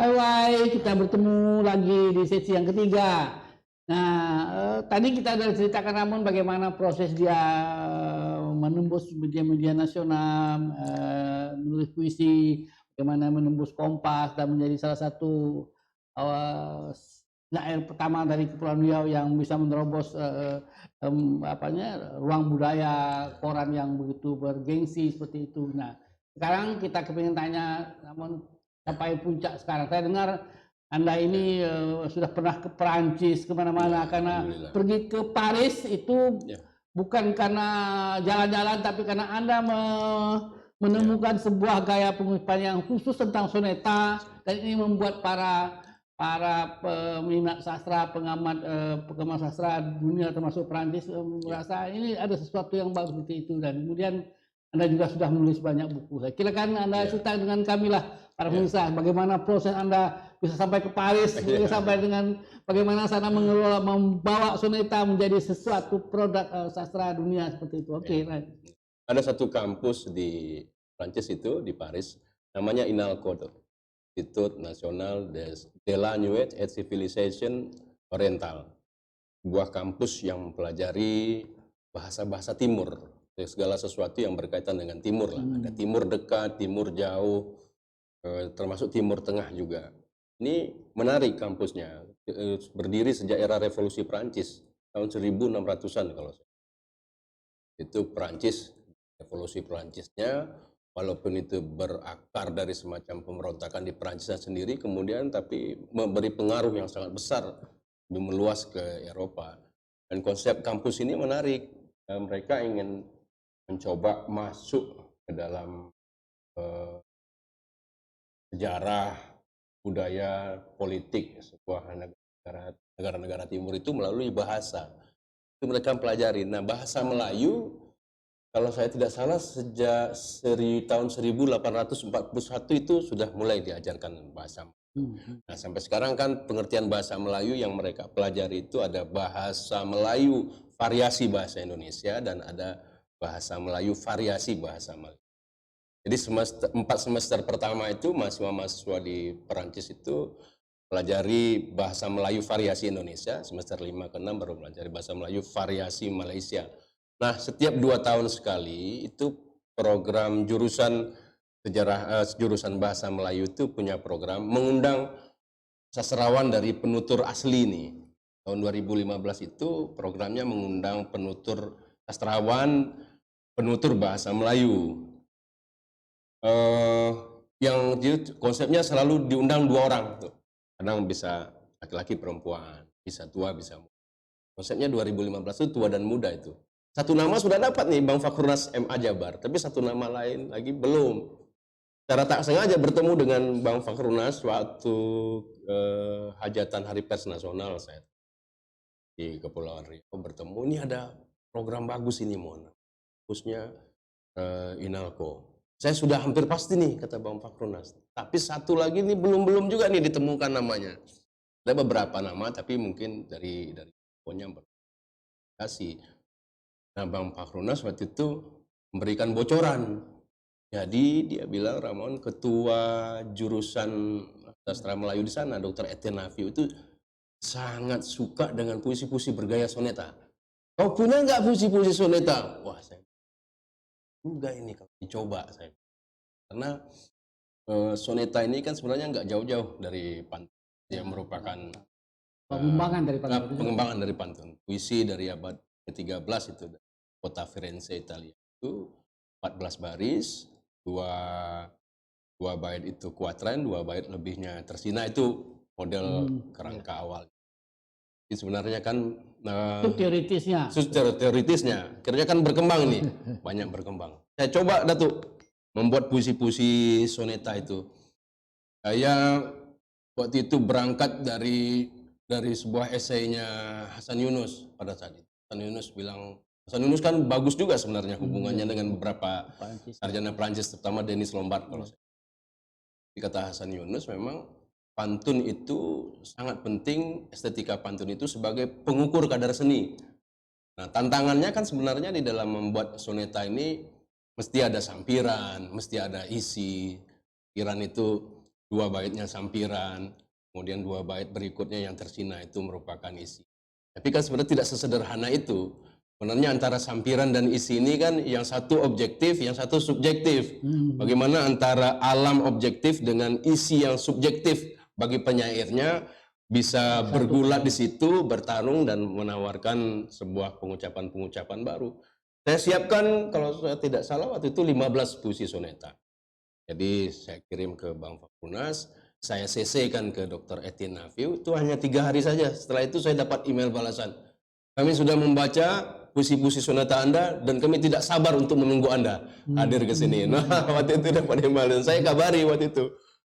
Hai, kita bertemu lagi di sesi yang ketiga. Nah, tadi kita sudah ceritakan Ramon bagaimana proses dia menembus media-media nasional, menulis puisi, bagaimana menembus Kompas dan menjadi salah satu syair pertama dari Kepulauan Riau yang bisa menerobos ruang budaya koran yang begitu bergengsi seperti itu. Nah, sekarang kita kepingin tanya Ramon, sampai puncak sekarang. Saya dengar Anda ini sudah pernah ke Perancis kemana-mana, karena pergi ke Paris itu bukan karena jalan-jalan, tapi karena Anda menemukan sebuah gaya pengucapan yang khusus tentang soneta, dan ini membuat para peminat sastra, pengamat sastra dunia termasuk Perancis merasa ini ada sesuatu yang bagus seperti itu. Dan kemudian Anda juga sudah menulis banyak buku. Saya kira kan Anda cerita dengan kami lah, para pemirsa, bagaimana proses Anda bisa sampai ke Paris, sampai dengan bagaimana sana mengelola, membawa soneta menjadi sesuatu produk sastra dunia seperti itu. Oke, right. Ada satu kampus di Prancis itu, di Paris, namanya INALCO, Institut National de la Langue et Civilisation Oriental. Sebuah kampus yang mempelajari bahasa-bahasa timur, segala sesuatu yang berkaitan dengan timur lah. Ada timur dekat, timur jauh, termasuk timur tengah juga. Ini menarik kampusnya, berdiri sejak era revolusi Prancis tahun 1600-an kalau saya. Itu Prancis, revolusi Prancisnya, walaupun itu berakar dari semacam pemberontakan di Prancisnya sendiri, kemudian tapi memberi pengaruh yang sangat besar, lebih meluas ke Eropa. Dan konsep kampus ini menarik, mereka ingin mencoba masuk ke dalam sejarah, budaya, politik sebuah negara-negara timur itu melalui bahasa. Itu mereka pelajari. Nah, bahasa Melayu, kalau saya tidak salah sejak tahun 1841 itu sudah mulai diajarkan bahasa Melayu. Nah, sampai sekarang kan pengertian bahasa Melayu yang mereka pelajari itu ada bahasa Melayu variasi bahasa Indonesia dan ada bahasa Melayu variasi bahasa Melayu. Jadi 4 semester pertama itu mahasiswa-mahasiswa di Perancis itu pelajari bahasa Melayu variasi Indonesia, semester 5 ke 6 baru pelajari bahasa Melayu variasi Malaysia. Nah, setiap 2 tahun sekali itu program jurusan jurusan bahasa Melayu itu punya program mengundang sastrawan dari penutur asli nih. Tahun 2015 itu programnya mengundang penutur sastrawan, penutur bahasa Melayu. Yang konsepnya selalu diundang 2 orang tuh. Kadang bisa laki-laki perempuan, bisa tua, bisa muda. Konsepnya 2015 itu tua dan muda itu. Satu nama sudah dapat nih, Bang Fakhrunas MA Jabar, tapi satu nama lain lagi belum. Secara tak sengaja bertemu dengan Bang Fakhrunas waktu hajatan Hari Pers Nasional saya di Kepulauan Riau bertemu. Ini ada program bagus ini, Mon. Khususnya INALCO. Saya sudah hampir pasti nih, kata Bang Fakhrunas. Tapi satu lagi nih belum juga nih ditemukan namanya. Ada beberapa nama, tapi mungkin dari pokoknya berkasih. Nah, Bang Fakhrunas waktu itu memberikan bocoran. Jadi dia bilang, Ramon, ketua jurusan sastra Melayu di sana, Dr. Etienne Nafiu itu sangat suka dengan puisi-puisi bergaya soneta. Kau punya nggak puisi-puisi soneta? Wah, saya juga ini kalau dicoba saya. Karena soneta ini kan sebenarnya nggak jauh-jauh dari pantun. Dia merupakan pengembangan dari pantun. Puisi dari abad ke-13 itu, kota Firenze, Italia. Itu 14 baris, dua bait itu kuatran, 2 bait lebihnya tersina, itu model kerangka awal. Jadi sebenarnya kan teoritisnya, kiranya kan berkembang ini, banyak berkembang. Saya coba Datuk membuat puisi-puisi soneta itu. Saya waktu itu berangkat dari sebuah esainya Hasan Yunus pada saat itu. Hasan Yunus kan bagus juga sebenarnya hubungannya dengan beberapa sarjana Prancis, terutama Denis Lombard. Kalau saya kata Hasan Yunus, memang pantun itu sangat penting, estetika pantun itu sebagai pengukur kadar seni. Nah, tantangannya kan sebenarnya di dalam membuat soneta ini mesti ada sampiran, mesti ada isi. Sampiran itu dua baitnya sampiran, kemudian dua bait berikutnya yang tersina itu merupakan isi. Tapi kan sebenarnya tidak sesederhana itu. Sebenarnya antara sampiran dan isi ini kan yang satu objektif, yang satu subjektif. Bagaimana antara alam objektif dengan isi yang subjektif bagi penyairnya bisa bergulat di situ, bertarung dan menawarkan sebuah pengucapan-pengucapan baru. Saya siapkan kalau saya tidak salah waktu itu 15 puisi soneta. Jadi saya kirim ke Bang Fakunas, saya CC-kan ke Dr. Etienne Nafiu, itu hanya 3 hari saja. Setelah itu saya dapat email balasan. Kami sudah membaca puisi-puisi sonata Anda dan kami tidak sabar untuk menunggu Anda hadir ke sini. Nah, waktu itu dapat email dan saya kabari waktu itu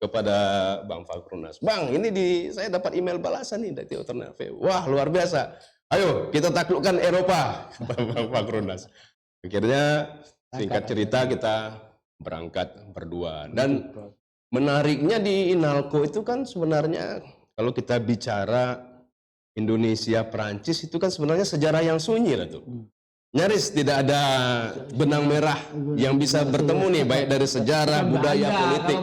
kepada Bang Fakunas. Bang, ini saya dapat email balasan nih dari Dr. Nafiu. Wah, luar biasa. Ayo, kita taklukkan Eropa, Bang Fakunas. Akhirnya singkat cerita kita berangkat berdua. Dan menariknya di Inalco itu kan sebenarnya kalau kita bicara Indonesia Perancis itu kan sebenarnya sejarah yang sunyi lah tuh. Nyaris tidak ada benang merah yang bisa bertemu nih baik dari sejarah, budaya, politik.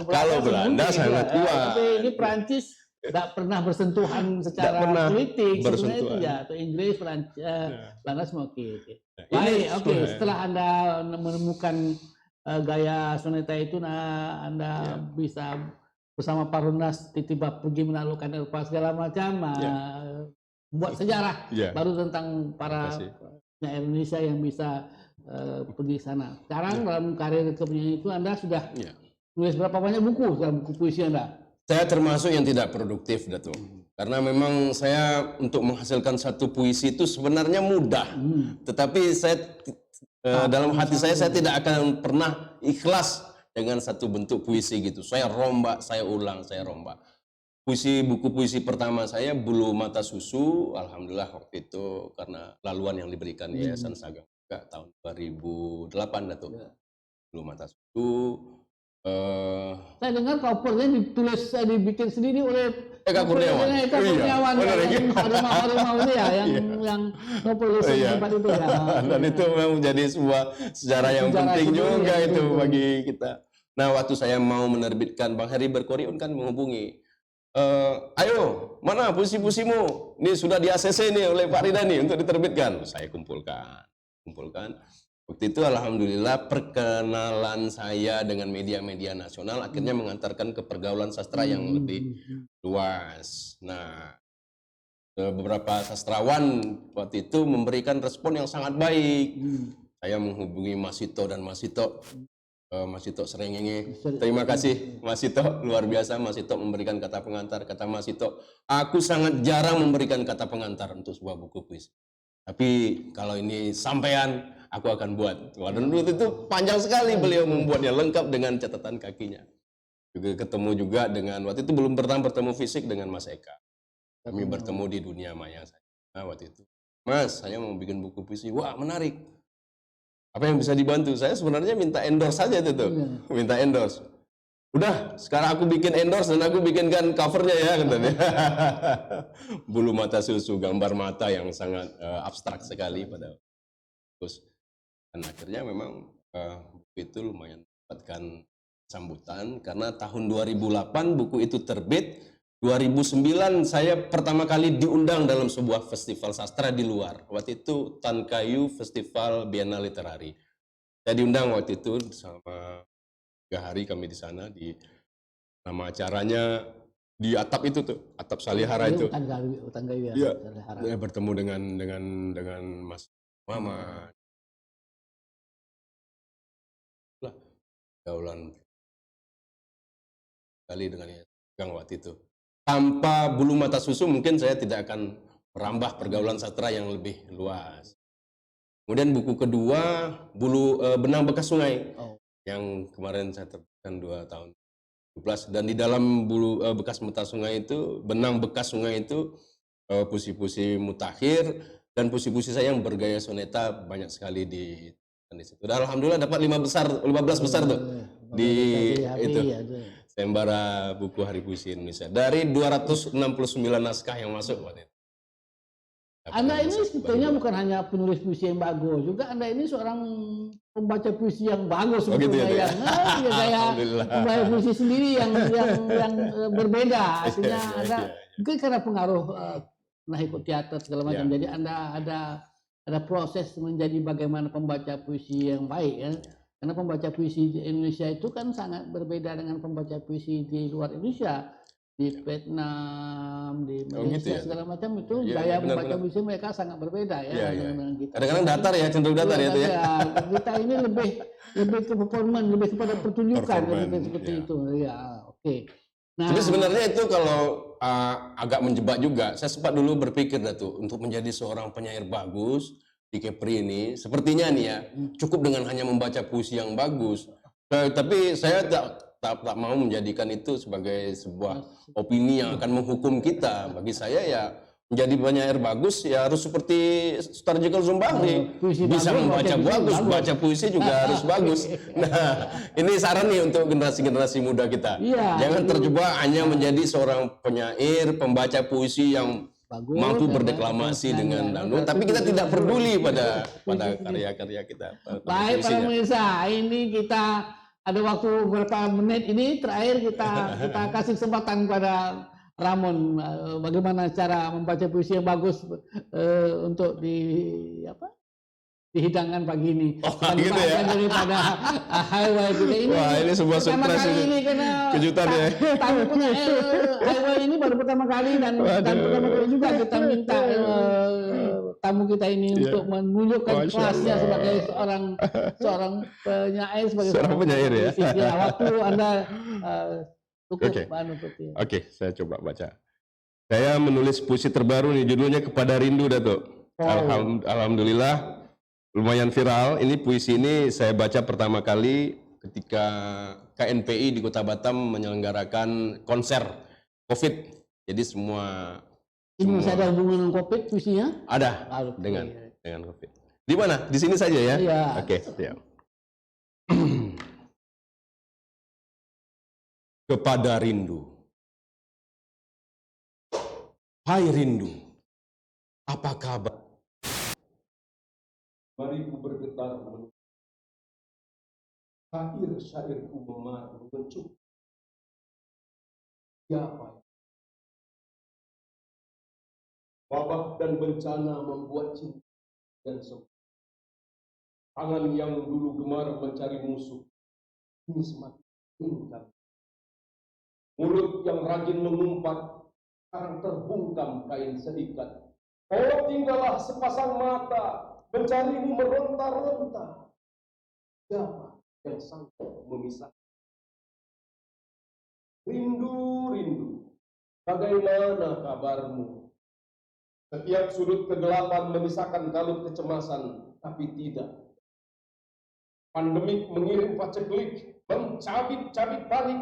Kalau Belanda sangat kuat. Tapi ini Perancis tidak pernah bersentuhan secara politik sebenarnya itu ya. Atau Inggris, Perancis, Belanda semua oke. Baik, oke. Setelah Anda menemukan gaya soneta itu, Anda bisa bersama Parunas tiba-tiba pergi menaklukkan Eropa segala macam, buat sejarah baru tentang para penyair Indonesia yang bisa pergi sana. Sekarang dalam karir kepemimpinan itu Anda sudah nulis berapa banyak buku dalam buku puisi Anda? Saya termasuk yang tidak produktif, Datuk. Karena memang saya untuk menghasilkan satu puisi itu sebenarnya mudah, tetapi saya dalam hati saya tidak akan pernah ikhlas dengan satu bentuk puisi gitu. Saya rombak, saya ulang, saya rombak. Buku puisi pertama saya Bulu Mata Susu, alhamdulillah waktu itu karena laluan yang diberikan Yayasan Sagam tahun 2008 Datuk. Bulu Mata Susu. Saya dengar covernya dibikin sendiri oleh Eka Kurniawan. Eka Kurniawan yang harimau ini ya, yang novelis yang hebat itu ya. Dan itu memang menjadi sebuah sejarah yang penting juga itu bagi kita. Nah, waktu saya mau menerbitkan, Bang Heri Berkoriun kan menghubungi. Ayo, mana puisi-puisimu? Ini sudah di ACC nih oleh Pak Ridani untuk diterbitkan. Saya kumpulkan. Waktu itu alhamdulillah perkenalan saya dengan media-media nasional akhirnya mengantarkan ke pergaulan sastra yang lebih luas. Nah, beberapa sastrawan waktu itu memberikan respon yang sangat baik. Saya menghubungi Mas Sito dan Mas Sito Serengenge. Terima kasih Mas Sito, luar biasa Mas Sito memberikan kata pengantar. Kata Mas Sito, aku sangat jarang memberikan kata pengantar untuk sebuah buku puisi. Tapi kalau ini sampean, aku akan buat. Dan dulu itu panjang sekali beliau membuatnya, lengkap dengan catatan kakinya. Juga ketemu juga dengan, waktu itu belum pernah bertemu fisik dengan Mas Eka. Kami bertemu di dunia maya saja. Nah, waktu itu, Mas, saya mau bikin buku puisi. Wah, menarik. Apa yang bisa dibantu? Saya sebenarnya minta endorse saja itu tuh. Minta endorse. Udah, sekarang aku bikin endorse dan aku bikinkan covernya ya, katanya. Bulu Mata Susu, gambar mata yang sangat abstrak sekali pada terus. Dan akhirnya memang buku itu lumayan mendapatkan sambutan karena tahun 2008 buku itu terbit. 2009 saya pertama kali diundang dalam sebuah festival sastra di luar. Waktu itu Tan Kayu Festival Biennale Literari. Saya diundang waktu itu sama 3 hari kami di sana, di nama acaranya di atap itu tuh, atap Salihara itu. Hutan Kayu ya. Saya bertemu dengan Mas Mama. Gaulan kali dengan yang waktu itu. Tanpa Bulu Mata Susu mungkin saya tidak akan merambah pergaulan sastra yang lebih luas. Kemudian buku kedua Benang Bekas Sungai yang kemarin saya terbitkan 2 tahun 2017 dan di dalam bekas mata sungai itu, benang bekas sungai itu puisi-puisi mutakhir dan puisi-puisi saya yang bergaya soneta banyak sekali di situ. Dan alhamdulillah dapat 15 besar tuh di itu Sembara Buku Hari Puisi Indonesia dari 269 naskah yang masuk waktu itu. Anda ini sebetulnya bukan hanya penulis puisi yang bagus, juga Anda ini seorang pembaca puisi yang bagus Oh gitu sebetulnya, ya, yang saya Alhamdulillah. membaca puisi sendiri yang berbeda. Artinya Iya, Anda iya. mungkin karena pengaruh pernah ikut teater segala macam, Ya. jadi Anda ada proses menjadi bagaimana pembaca puisi yang baik ya. Karena pembaca puisi di Indonesia itu kan sangat berbeda dengan pembaca puisi di luar Indonesia. Di Vietnam, di Oh gitu Malaysia ya. segala macam itu Iya, gaya benar, membaca benar. puisi mereka sangat berbeda Iya, ya iya. dengan kita. Kadang-kadang datar ya, cenderung datar ya itu ya. Kita ini lebih ke performan, lebih kepada pertunjukan Performan, seperti ya. itu. Ya, oke. Nah, Tapi sebenarnya itu kalau agak menjebak juga. Saya sempat dulu berpikir tuh untuk menjadi seorang penyair bagus di Kepri ini, sepertinya nih ya cukup dengan hanya membaca puisi yang bagus. Tapi saya tak mau menjadikan itu sebagai sebuah opini yang akan menghukum kita. Bagi saya ya menjadi penyair bagus ya harus seperti Sutarjikal Zumbahri, puisi bisa bagus, membaca baca puisi bagus, bagus. baca puisi juga harus bagus. Nah, ini saran nih untuk generasi-generasi muda kita. Iya, Jangan terjebak hanya menjadi seorang penyair, pembaca puisi yang bagus, mampu ya, berdeklamasi bagus, dengan ya, dangdut, tapi kita tidak peduli pada karya-karya kita. pada baik para puisinya. pemirsa, ini kita ada waktu beberapa menit ini terakhir kita kasih kesempatan pada Ramon bagaimana cara membaca puisi yang bagus untuk dihidangkan pagi ini. Oh, Bukan gitu ya. dibahagian daripada highway kita ini. Wah, ini sebuah pertama surprise kali ini. ini karena Kejutan ya. tamu punya highway ini baru pertama kali dan pertama kali juga kita minta tamu kita ini untuk menunjukkan Masya kelasnya Allah. sebagai seorang penyair, sebagai Seorang penyair ya. puisi. Ya, waktu Anda cukup Oke. Seperti itu. Oke, saya coba baca. Saya menulis puisi terbaru nih, judulnya Kepada Rindu, Datuk. Oh. Alhamdulillah, lumayan viral. Ini puisi ini saya baca pertama kali ketika KNPI di Kota Batam menyelenggarakan konser COVID. Jadi semua Ini masih ada hubungan dengan COVID puisinya? ada Oke. dengan COVID. Di mana? Di sini saja ya? Iya. Oke, siap. Kepada rindu. Hai rindu, apa kabar? Mari ku bergetar syair-syairku mengucuk. Siapa? Wabah dan bencana membuat cinta dan sembuh. Tangan yang dulu gemar mencari musuh, ini semakin tingkat. Mulut yang rajin mengumpat, sekarang terbungkam kain seikat. Oh, tinggallah sepasang mata, mencarimu meronta-ronta. Siapa yang sanggup memisah? Rindu, rindu, bagaimana kabarmu? Setiap sudut kegelapan memisahkan kalut kecemasan, tapi tidak. Pandemik mengirim paceklik, mencabit-cabit panik,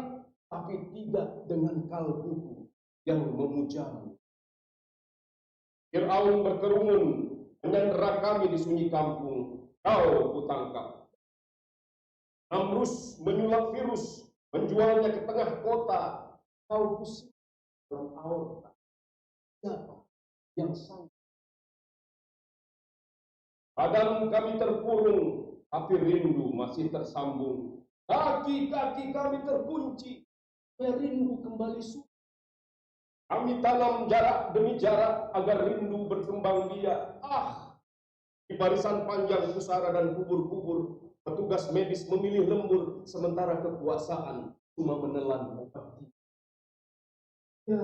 tapi tidak dengan kalbuku yang memujamu. Fir'aun berkerumun, menyandera kami di sunyi kampung, kau kutangkap. Amrus menyulap virus, menjualnya ke tengah kota, kau pusing dalam aorta. Siapa yang sanggup? Badan kami terkurung, tapi rindu masih tersambung. Kaki-kaki kami terkunci, rindu kembali suci. Kami tanam jarak demi jarak agar rindu berkembang biak. Di barisan panjang pusara dan kubur-kubur, petugas medis memilih lembur, sementara kekuasaan cuma menelan obat. Ya,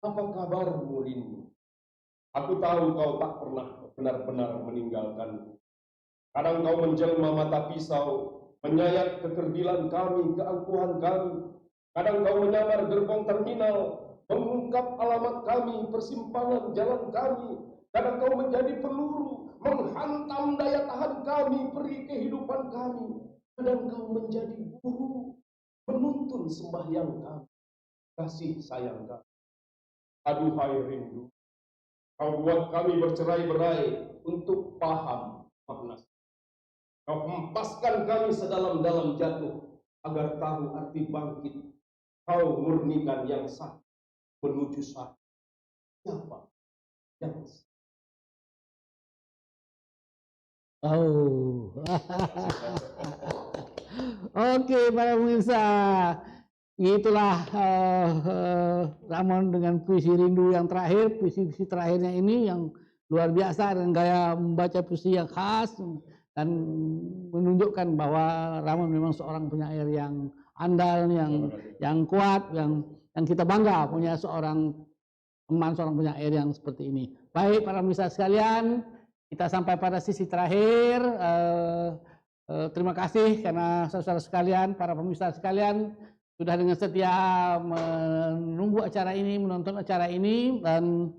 apa kabarmu rindu? Aku tahu kau tak pernah benar-benar meninggalkanku. Kadang kau menjelma mata pisau, menyayat kekerdilan kami, keangkuhan kami. Kadang kau menyamar gerbong terminal, mengungkap alamat kami, persimpangan jalan kami. Kadang kau menjadi peluru, menghantam daya tahan kami, peri kehidupan kami. Kadang kau menjadi guru, menuntun sembahyang kami, kasih sayang kami. Aduhai rindu, kau buat kami bercerai-berai untuk paham makna. Kau hempaskan kami sedalam-dalam jatuh agar tahu arti bangkit. Kau murnikan yang sah menuju sah. Siapa Oh. Oke, para pemirsa, itulah Ramon dengan puisi rindu yang terakhir, puisi-puisi terakhirnya ini yang luar biasa dan gaya membaca puisi yang khas dan menunjukkan bahwa Ramon memang seorang penyair yang andal, yang kuat, yang kita bangga punya seorang teman, seorang penyair yang seperti ini. Baik, para pemirsa sekalian, kita sampai pada sisi terakhir. Terima kasih karena saudara sekalian, para pemirsa sekalian sudah dengan setia menunggu acara ini, menonton acara ini, dan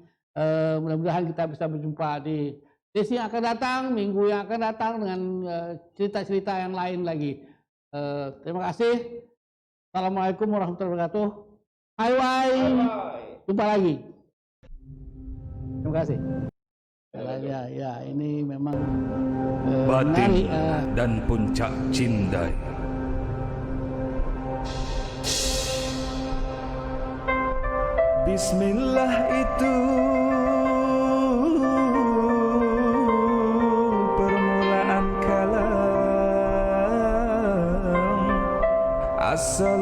mudah-mudahan kita bisa berjumpa di sesi yang akan datang, minggu yang akan datang dengan cerita-cerita yang lain lagi. Terima kasih. Assalamualaikum warahmatullahi wabarakatuh. Bye. Jumpa lagi. Terima kasih. Ya, ini memang Batin dan Puncak Cindai. Bismillah itu permulaan kalam, asal